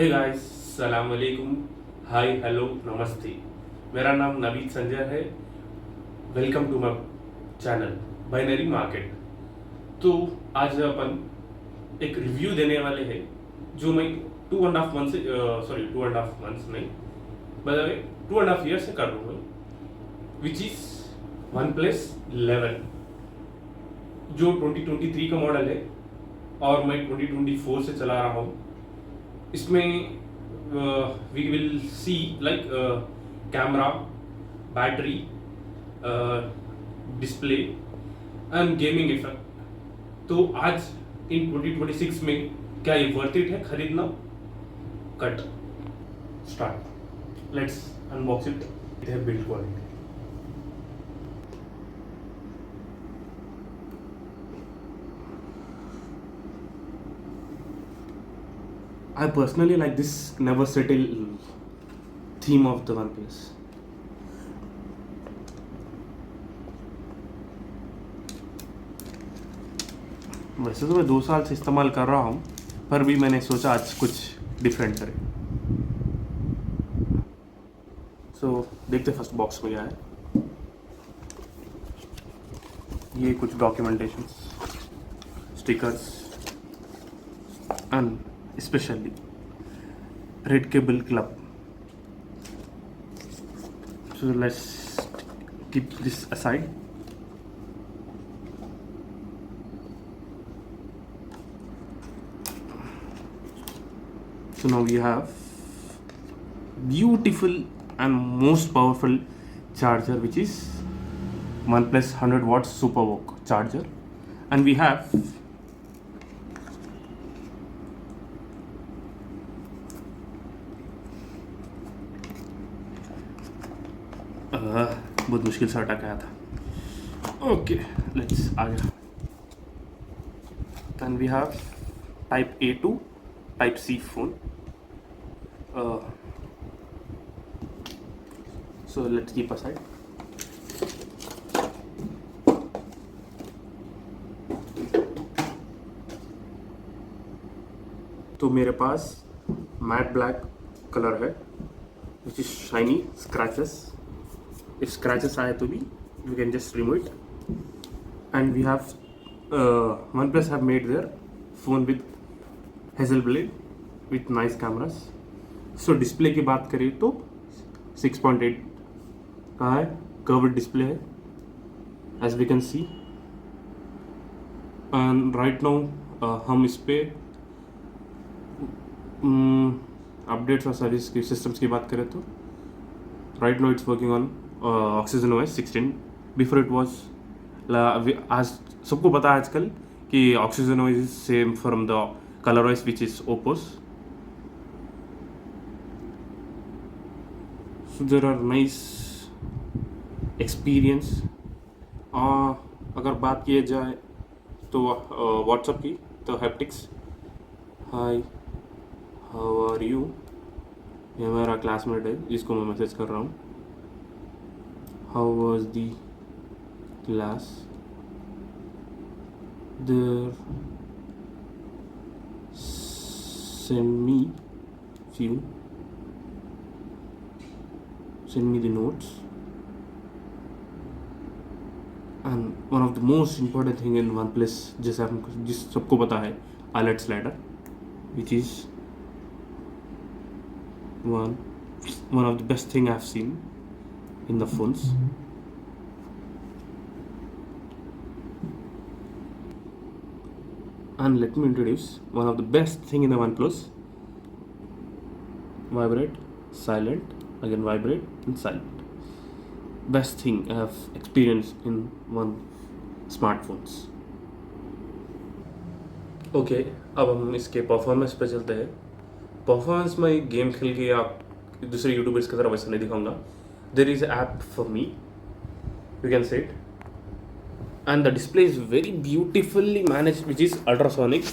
Hey guys, सलाम अलैकुम, हाय, hello, नमस्ते। मेरा नाम नवीद संजय है। Welcome to my channel binary market. तो आज अपन एक रिव्यू देने वाले हैं जो मैं 2.5 मंथ से 2.5 मंथ्स नहीं, मतलब 2.5 ईयर से कर रहा हूँ, विच इज वन प्लस 11 जो 2023 का मॉडल है और मैं 2024 से चला रहा हूँ। इसमें we will see like camera, battery, display and gaming effect. तो आज इन 2026 में क्या ये वर्थ इट है खरीदना? Cut start, let's unbox it. It है build quality. I personally like this never settle theme of the OnePlus. वैसे तो मैं 2 साल से इस्तेमाल कर रहा हूँ, पर भी मैंने सोचा आज कुछ डिफरेंट करें। सो देखते फर्स्ट बॉक्स में क्या है। ये कुछ documentation, stickers and especially Red Cable Club. So let's keep this aside. So now we have beautiful and most powerful charger, which is OnePlus 100 watts SuperVOOC charger, and we have बहुत मुश्किल से अटक आया था। ओके, लेट्स आ गया। And we have type A to type C phone. So let's keep aside. तो मेरे पास मैट ब्लैक कलर है, which is shiny scratches. If scratches आए तो भी we can just remove it. And we have OnePlus have made their phone with hazel blade with nice cameras. So display की बात करें तो 6.8 का है, कर्व्ड डिस्प्ले है as we can see. And right now हम इस पे अपडेट्स और सर्विस की सिस्टम्स की बात करें तो right now it's working on OxygenOS 16. Before it was आज सबको पता है आजकल कि OxygenOS is same from the ColorOS which is Oppo's. So there are nice experience. अगर बात किया जाए तो WhatsApp की तो haptics, hi how are you, ये मेरा क्लासमेट है जिसको मैं मैसेज कर रहा हूँ। How was the class? There, send me the notes. And one of the most important thing in OnePlus, जिस सबको पता है, alert slider, which is one of the best thing I've seen in the phones. And let me introduce one of the best thing in the OnePlus: vibrate, silent, again vibrate and silent. Best thing I have experienced in one smartphones. Okay, अब हम इसके performance पे चलते हैं। Performance में game खेल के आप दूसरे यूट्यूबर्स की तरह वैसे नहीं दिखाऊंगा। There is an app for me, you can say it, and the display is very beautifully managed, which is ultrasonic.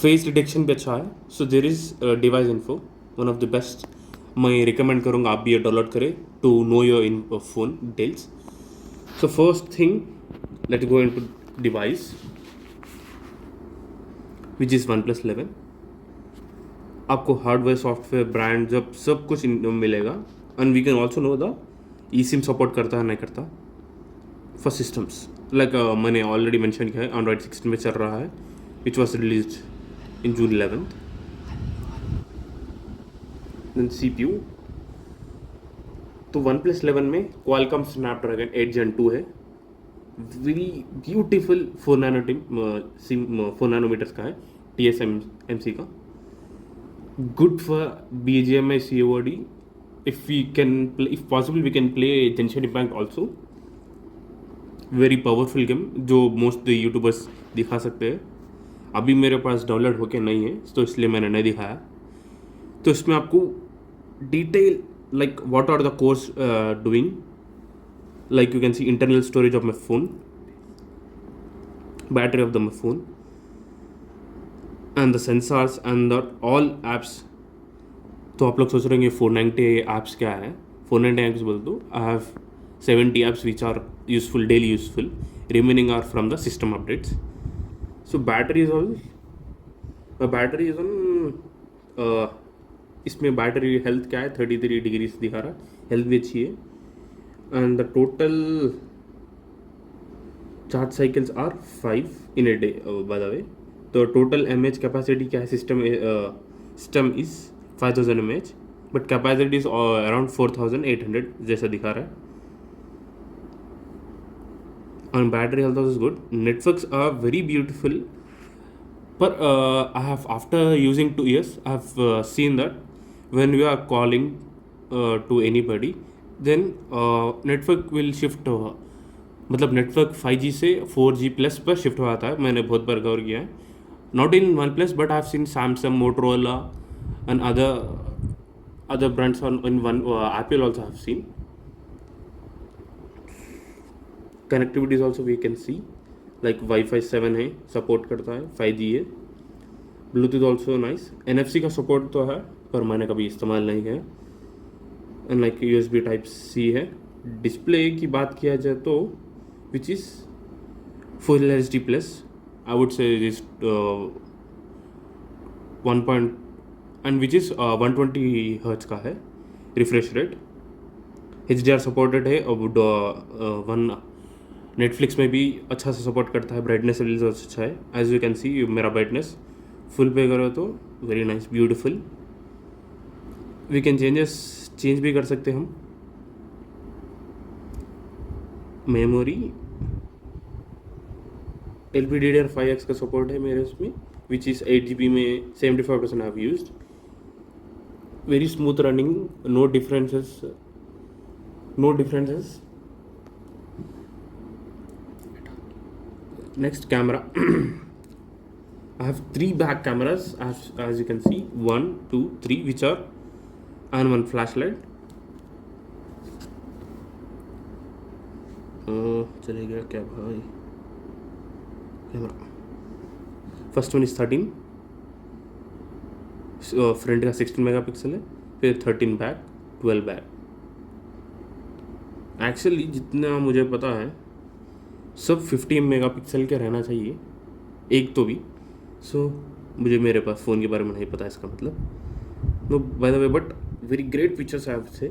Face detection भी अच्छा है. So there is device info, one of the best. मैं recommend करूँगा आप भी ये download करें to know your phone details. So first thing, let's go into device, which is OnePlus 11. आपको हार्डवेयर सॉफ्टवेयर ब्रांड जब सब कुछ मिलेगा। And we can also know the eSIM support करता है नहीं करता फॉर सिस्टम्स लाइक मैंने ऑलरेडी मेंशन किया है एंड्रॉयड 16 में चल रहा है which was release in June 11th। Then CPU तो OnePlus 11 में क्वालकॉम स्नैपड्रैगन 8 Gen 2 है। वेरी ब्यूटीफुल 4 नैनोमीटर्स का है TSMC का। Good for BGMI COD if we can play, if possible we can play Genshin Impact also। Very powerful game जो most YouTubers दिखा सकते हैं। अभी मेरे पास डाउनलोड होके नहीं है तो इसलिए मैंने नहीं दिखाया। तो इसमें आपको detail like what are the course doing, like you can see internal storage of my phone, battery of my phone, and the sensors and the all apps। तो आप लोग सोच रहे होंगे 490 apps क्या है। 490 apps बोल दो। I have 70 apps which are useful, daily useful, remaining are from the system updates। So battery is on इसमें बैटरी हेल्थ क्या है 33 डिग्री दिखा रहा है, हेल्थ भी अच्छी है। and the total charge cycles are 5 in a day by the way। तो total mAh capacity क्या है system is 5000 mAh but capacity is around 4800 जैसा दिखा रहा है। and battery health is good। networks are very beautiful but I have after using 2 years I have seen that when we are calling to anybody then network will shift मतलब network 5G से 4G plus पर shift हो जाता है। मैंने बहुत बार गौर किया है। Not in OnePlus but I have seen Samsung, Motorola and other brands on in one Apple also have seen. Connectivity also we can see like Wi-Fi 7 है, सपोर्ट करता है, 5G है। Bluetooth also nice. NFC का support तो है पर मैंने कभी इस्तेमाल नहीं किया। एंड लाइक USB Type-C है। डिस्प्ले की बात किया जाए तो which is Full HD plus I would से is 1 and which is 120 hertz का है रिफ्रेश रेट। HDR सपोर्टेड है और नेटफ्लिक्स में भी अच्छा से सपोर्ट करता है। ब्राइटनेस अच्छा है एज यू कैन सी। मेरा ब्राइटनेस फुल पे करो तो very nice beautiful. We can change भी कर सकते हम। मेमोरी LPDDR5X का सपोर्ट है मेरे उसमें विच इज़ 8GB में 75% have used. Very smooth running, no differences. Next camera I have 3 back cameras as you can see 1 2 3 which are and 1 flashlight। चले गया क्या भाई camera. First one is 13 front का 16 मेगापिक्सल है, फिर 13 बैक, 12 बैक। एक्चुअली जितना मुझे पता है सब 50 मेगापिक्सल के रहना चाहिए एक तो भी। मुझे मेरे पास फ़ोन के बारे में नहीं पता इसका मतलब। No by the way but very great pictures है आपसे।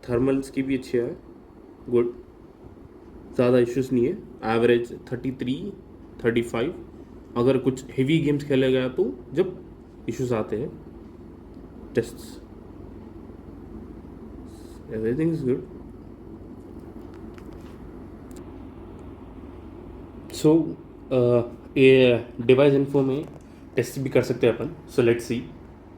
थर्मल्स की भी अच्छी है, गुड, ज़्यादा इश्यूज़ नहीं है। एवरेज 33 35। अगर कुछ हेवी गेम्स खेले गया तो जब इश्यूज आते हैं tests, everything is good. So ये डिवाइस इन्फो में टेस्ट भी कर सकते हैं अपन। So let's see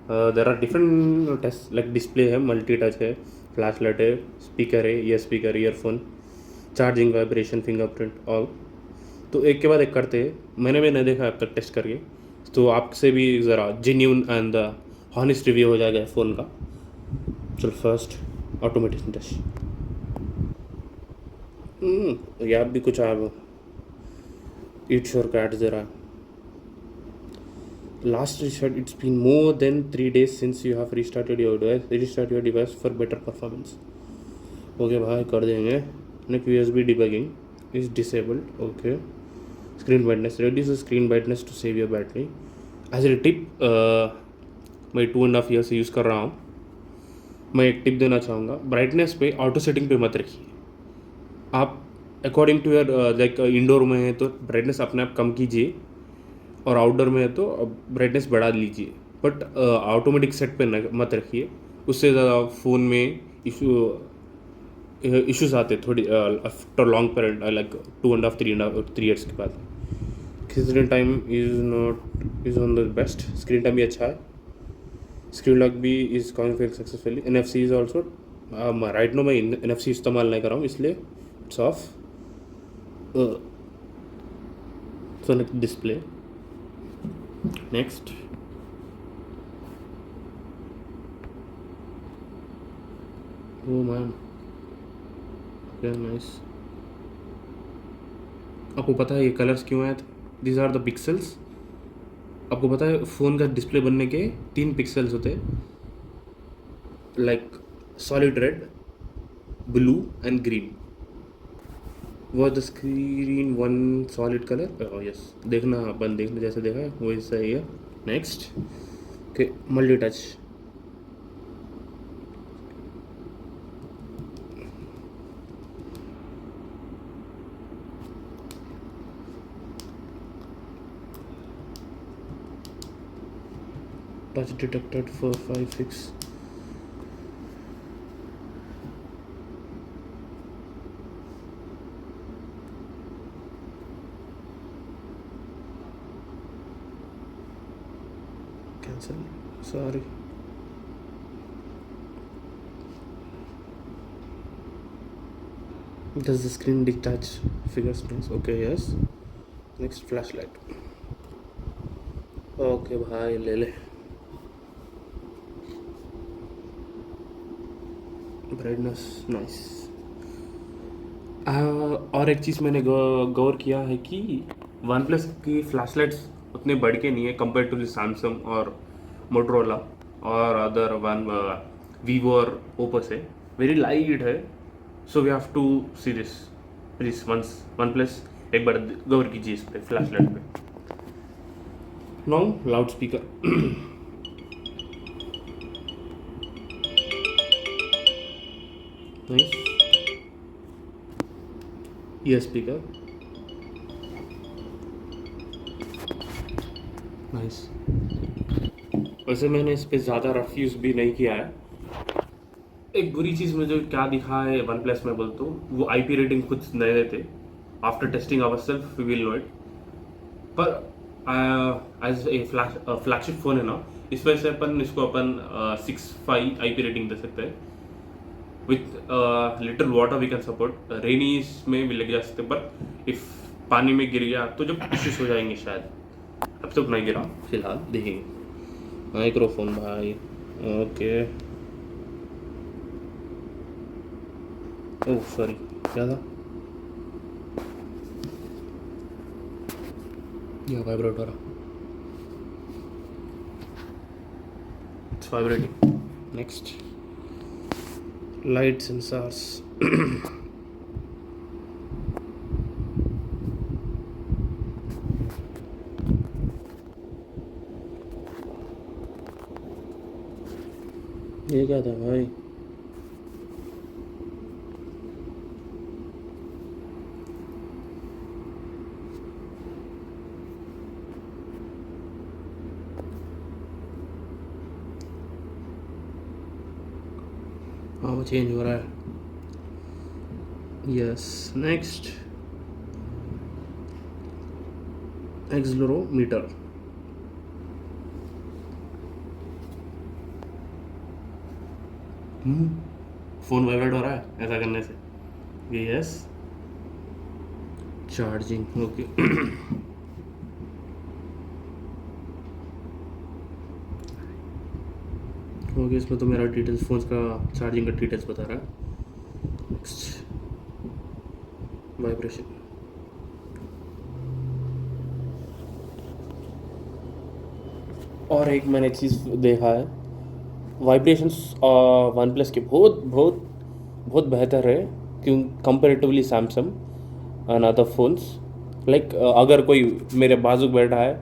there are different test like display है, मल्टी टच है, फ्लैश लाइट है, स्पीकर है, ये speaker, earphone, charging, vibration, fingerprint all. तो एक के बाद एक करते हैं। मैंने भी नहीं देखा अब तक टेस्ट करके, तो आपसे भी ज़रा जेन्यून एंड हॉनेस्ट रिव्यू हो जाएगा फ़ोन का। चलो फर्स्ट ऑटोमेटिक टेस्ट। या भी कुछ आप ईट श्योर कैट ज़रा last restart, it's been more than 3 days since you have restarted your device, restart your device for better performance. Okay भाई कर देंगे। Next USB debugging is disabled. Okay, screen brightness, reduce the screen brightness to save your battery। As a tip, मैं 2.5 year से use कर रहा हूँ। मैं एक टिप देना चाहूँगा, ब्राइटनेस पे ऑटो सेटिंग पे मत रखिए। आप according to your, like indoor में है तो ब्राइटनेस अपने आप कम कीजिए, और आउटडोर में है तो ब्राइटनेस बढ़ा लीजिए, बट ऑटोमेटिक सेट पे मत रखिए। उससे ज़्यादा फ़ोन में इश्यूज आते थोड़ी after long period, like 2.5 3 years के बाद। Screen time is on the best, screen time भी अच्छा है, स्क्रीन लॉक भी is configure successfully, NFC is also, right no मैं NFC इस्तेमाल नहीं कर रहा हूँ इसलिए it's off. Select display, next. Oh ma'am, very nice. आपको पता है ये कलर्स क्यों आए थे? These are the pixels. आपको पता है फ़ोन का डिस्प्ले बनने के 3 पिक्सल्स होते हैं, like solid red, blue and green. वो the screen one solid colour, yes, देखना अपन, देखना जैसे देखा है वैसा ही है। Next, okay, multi touch, touch detected for 5 6 cancel, sorry। does the screen detach figure space? Okay, yes। next, flashlight, okay भाई ले ले। Brightness nice. और एक चीज़ मैंने गौर किया है कि वन प्लस की फ्लैशलाइट्स उतने बढ़ के नहीं है कंपेयर टू सैमसंग और मोटरोला और अदर वन, वीवो और ओप्पो से वेरी लाइट है। So we have to see this, please once OnePlus एक बार गौर कीजिए इस पे, फ्लैशलाइट पे। नाउ लाउड स्पीकर, नाइस, ये स्पीकर नाइस। वैसे मैंने इस पे ज़्यादा रफ यूज़ भी नहीं किया है। एक बुरी चीज़ मुझे क्या दिखा है वन प्लस में बोलते हो, वो IP रेटिंग खुद नहीं देते। After testing our self we will know it. पर एज ए फ्लैगशिप फ़ोन है ना, इस वजह से अपन इसको अपन 6.5 IP रेटिंग दे सकते हैं। With little water we can support, रेनीज में भी लग जा सकते, पर इफ पानी में गिर गया तो जब इश्यूज हो जाएंगे शायद। अब तक नहीं गिरा फिलहाल, देखेंगे। माइक्रोफोन भाई, ओके, ओह सॉरी, क्या था? या वाइब्रेट हो रहा, it's vibrating. Next, light sensors, ये क्या था भाई? हाँ वो चेंज हो रहा है, yes. Next, accelerometer, phone vibrate हो रहा है ऐसा करने से, यस। चार्जिंग, ओके, ओके, इसमें तो मेरा डिटेल्स, फोन का चार्जिंग का डिटेल्स बता रहा है। नेक्स्ट, वाइब्रेशन, और एक मैंने चीज़ देखा है, वाइब्रेशंस वन प्लस के बहुत बहुत बहुत बेहतर है क्यों, comparatively Samsung and other phones. Like अगर कोई मेरे बाजू बैठा है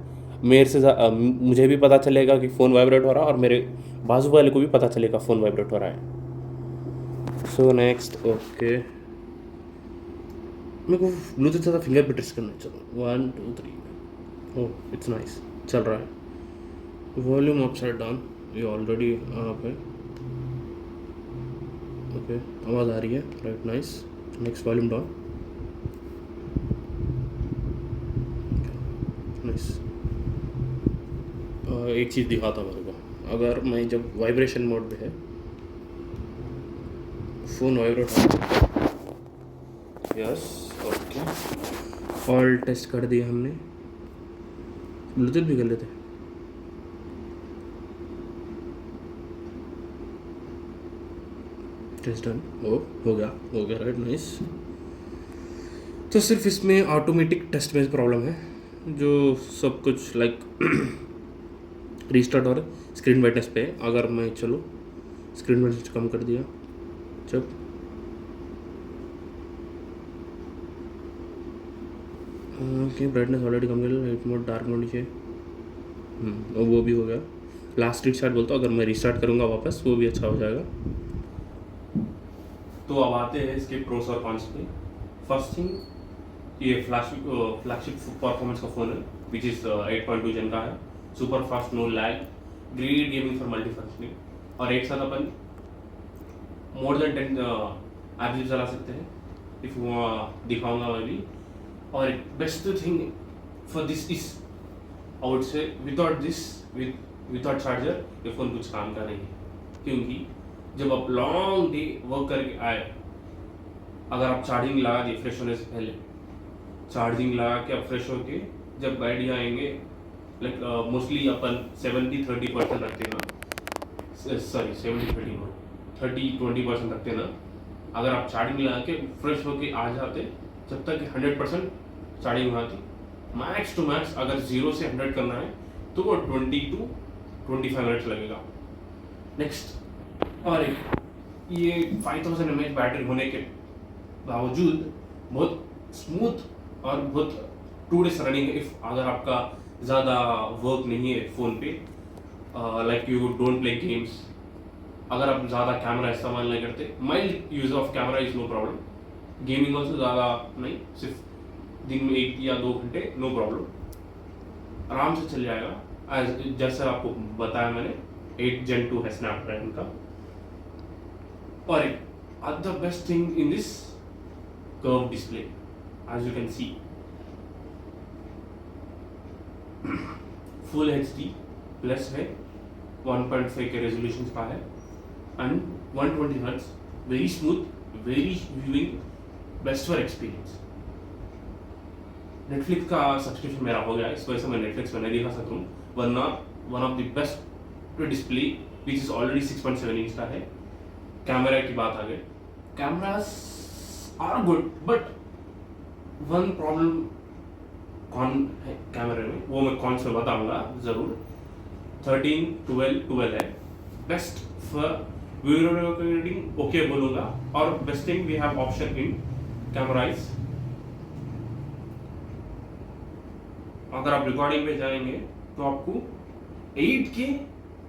मुझे भी पता चलेगा कि फ़ोन वाइब्रेट हो रहा है और मेरे बाजू वाले को भी पता चलेगा फ़ोन वाइब्रेट हो रहा है। सो नेक्स्ट, ओके, मेरे को ब्लूटूथ ज़्यादा फिंगर पे टच करना है। चलो 1 2 3, ओह इट्स नाइस, चल रहा है। वॉल्यूम अप साइड डाउन, ये ऑलरेडी अप है। ओके, आवाज़ आ रही है, right, nice. Next volume down, nice. एक चीज़ दिखाता हूँ मेरे को, अगर मैं जब वाइब्रेशन मोड पे है, फ़ोन वाइब्रेट हो, यस, ओके, ऑल टेस्ट कर दिए हमने, ब्लूटूथ भी कर लेते हैं। टेस्ट डन, हो गया, राइट, नाइस। तो सिर्फ इसमें ऑटोमेटिक टेस्ट में प्रॉब्लम है, जो सब कुछ लाइक रीस्टार्ट और स्क्रीन ब्राइटनेस पे है। अगर मैं चलो स्क्रीन ब्राइटनेस कम कर दिया, जब ओके, ब्राइटनेस ऑलरेडी कम कर लिया, लाइट मोड, डार्क मोड नीचे, वो भी हो गया। लास्ट रीस्टार्ट बोलता हूँ, अगर मैं रीस्टार्ट करूँगा वापस वो भी अच्छा हो जाएगा। तो अब आते हैं इसके प्रोस और कॉन्स पे। फर्स्ट थिंग, ये फ्लैगशिप परफॉर्मेंस का फ़ोन है, विच इज़ 8.2 जन का है, super fast, no lag, great gaming for multifunctioning, और एक साथ अपन मोर देन 10 ऐप्स भी चला सकते हैं, इफ दिखाऊंगा मैं भी। और best thing for this is, I would से, विदाउट चार्जर ये फ़ोन कुछ काम का नहीं है, क्योंकि जब आप लॉन्ग डे वर्क करके आए, अगर आप चार्जिंग लगा दिए फ्रेश होने से पहले, चार्जिंग लगा के आप फ्रेश होके जब बैठ जाएंगे, लाइक मोस्टली अपन 70-30% रखते हैं ना, सॉरी 30-20% रखते हैं ना। अगर आप चार्जिंग लगा के फ्रेश होके आ जाते, जब तक 100% चार्जिंग वहाँ थी, मैक्स टू मैक्स अगर 0 से 100 करना है तो वो 20-25 मिनट्स लगेगा। नेक्स्ट, और ये 5000 mAh बैटरी होने के बावजूद बहुत स्मूथ और बहुत 2 डेज रनिंग है। इफ अगर आपका ज़्यादा वर्क नहीं है फ़ोन पे, like you don't play games, अगर आप ज़्यादा कैमरा इस्तेमाल नहीं करते, mild use of camera is no problem, gaming also ज़्यादा नहीं, सिर्फ दिन में 1 या 2 घंटे, नो प्रॉब्लम, आराम से चल जाएगा। जैसे आपको बताया मैंने, 8 Gen 2 है स्नैपड्रैगन का। और the best thing in this curve display, as you can see, full HD plus है, 1.5 के रेजोल्यूशन का है, and 120 hertz, very smooth, very viewing, best for experience. Netflix का सब्सक्रिप्शन मेरा हो गया, इस वजह से मैं नेटफ्लिक्स में नहीं दिखा सकता हूँ, वरना one of the best display which is already 6.7 inch का है। कैमरा की बात आ गई, cameras are good, but one problem कौन है कैमरे में, वो मैं कौन से बताऊंगा ज़रूर। 13-12 है, best for video recording, okay बोलूँगा। और best thing, we have option in cameras, अगर आप रिकॉर्डिंग पे जाएंगे तो आपको 8K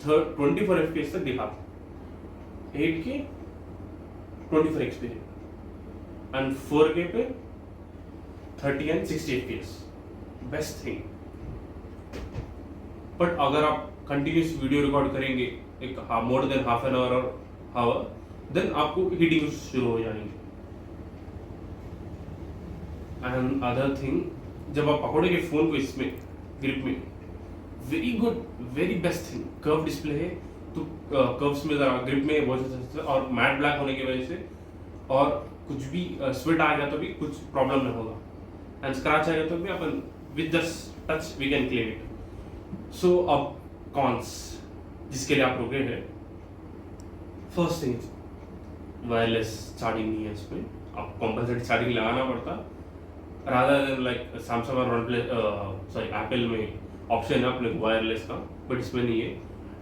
24 FPS तक दिखाता, 8K 24 FPS, एंड 4K पे 30 and 60 FPS, best thing. But अगर आप कंटिन्यूस वीडियो रिकॉर्ड करेंगे एक more than half an hour और आवर, देन आपको हीटिंग शुरू हो जाएंगे। एंड अदर थिंग, जब आप पकड़ोगे फोन को इसमें ग्रिप में, very good, very best thing, curve display है, तो कर्व्स में ज़रा ग्रिप में बहुत, और मैट ब्लैक होने की वजह से, और कुछ भी स्वेट आ गया तो भी कुछ प्रॉब्लम नहीं होगा, एंड स्क्रैच आएगा तो भी अपन with just touch we can clean it. So अब कॉन्स जिसके लिए आप रुके हैं, फर्स्ट थिंग, वायरलेस चार्जिंग नहीं है इसमें, आप कंपलसरी चार्जिंग लगाना पड़ता, rather than like Samsung और OnePlus, Apple में ऑप्शन है अपने वायरलेस का, बट इसमें नहीं है।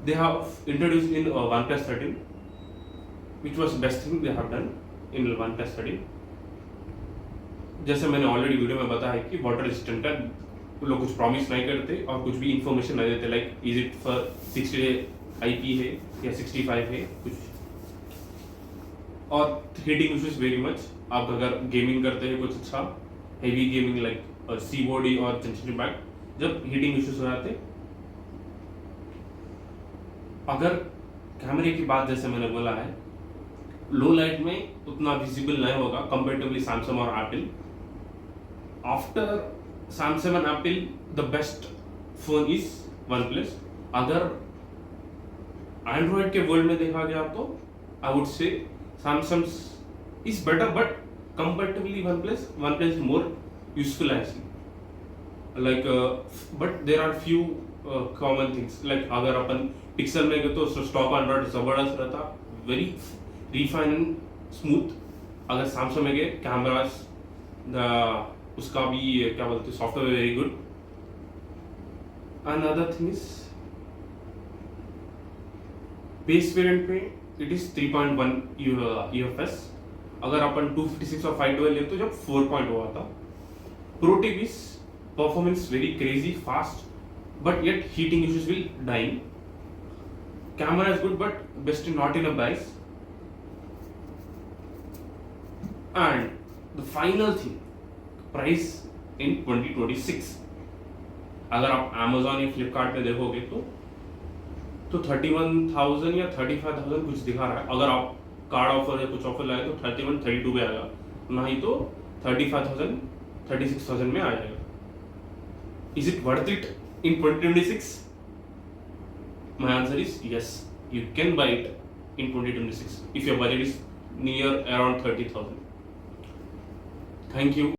They have introduced in OnePlus 13, which was best thing they have done in OnePlus 13। जैसे मैंने ऑलरेडी वीडियो में बताया कि वाटर रेजिस्टेंट का वो लोग कुछ प्रॉमिस नहीं करते और कुछ भी इंफॉर्मेशन नहीं देते, like is it for 60 IP है या 65 है कुछ। और हीटिंग इश्यूज वेरी मच। आप अगर गेमिंग करते हैं कुछ अच्छा हेवी गेमिंग लाइक COD और सेंसिटिव बैक, जब हीटिंग इश्यूज हो जाते। अगर कैमरे की बात जैसे मैंने बोला है, लो लाइट में उतना विजिबल नहीं होगा कंपेरेटिवली सैमसंग और Apple. After Samsung and Apple the best phone is OnePlus। अगर एंड्रॉयड के वर्ल्ड में देखा गया तो I would say Samsung is better, but comparatively OnePlus is more useful actually, like but there are few common things, like अगर अपन pixel में गए तो स्टॉक एंड्रॉयड जबरदस्त रहता, वेरी रिफाइन एंड स्मूथ। अगर सैमसंग में गए कैमरास उसका भी क्या बोलते हैं software very good. Another thing is base variant पे इट इज 3.1 UFS। अगर अपन 256 और 512 ले तो जब 4 हुआ था। Pro tip is performance very crazy fast, but yet heating issues will die. Camera is good, but best not in a price. And the final thing, price in 2026. अगर आप Amazon या Flipkart पे देखोगे तो 31,000 या 35,000 कुछ दिखा रहा है। अगर आप कार्ड ऑफर या कुछ ऑफर लाए तो 31, 32 पे आएगा, नहीं तो 35,000, 36,000 में आ जाएगा। Is it worth it in 2026? My answer is yes. You can buy it in 2026 if your budget is near around 30,000. Thank you.